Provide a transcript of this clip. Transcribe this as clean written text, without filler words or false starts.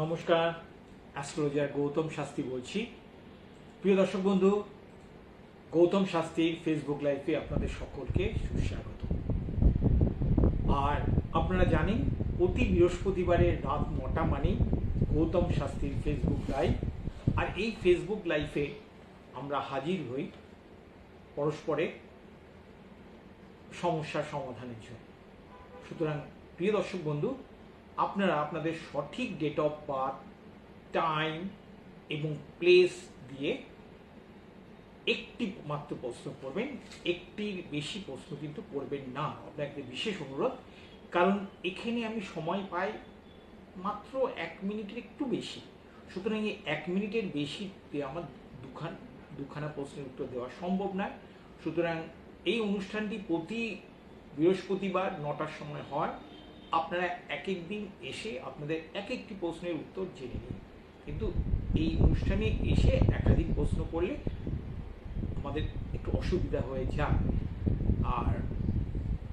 নমস্কার, অ্যাস্ট্রোলজার গৌতম শাস্ত্রী বলছি। প্রিয় দর্শক বন্ধু, গৌতম শাস্ত্রীর ফেসবুক লাইভে আপনাদের সকলকে সুস্বাগত। আর আপনারা জানেন, প্রতি বৃহস্পতিবারের রাত 9টা মানে গৌতম শাস্ত্রীর ফেসবুক লাইভ। আর এই ফেসবুক লাইভে আমরা হাজির হই পরস্পরের সমস্যার সমাধানের জন্য। সুতরাং প্রিয় দর্শক বন্ধু, আপনারা আপনাদের সঠিক ডেট অফ বার্থ, টাইম এবং প্লেস দিয়ে একটি মাত্র প্রশ্ন করবেন, একটির বেশি প্রশ্ন কিন্তু করবেন না। আপনাকে বিশেষ অনুরোধ, কারণ এখানে আমি সময় পাই মাত্র 1 মিনিটের একটু বেশি। সুতরাং এই 1 মিনিটের বেশি আমার দুখানা প্রশ্নের উত্তর দেওয়া সম্ভব নয়। সুতরাং এই অনুষ্ঠানটি প্রতি বৃহস্পতিবার 9টার সময় হয়। আপনারা এক এক দিন এসে আপনাদের এক একটি প্রশ্নের উত্তর জেনে নিন। কিন্তু এই অনুষ্ঠানে এসে একাধিক প্রশ্ন করলে আমাদের একটু অসুবিধা হয়ে যায়। আর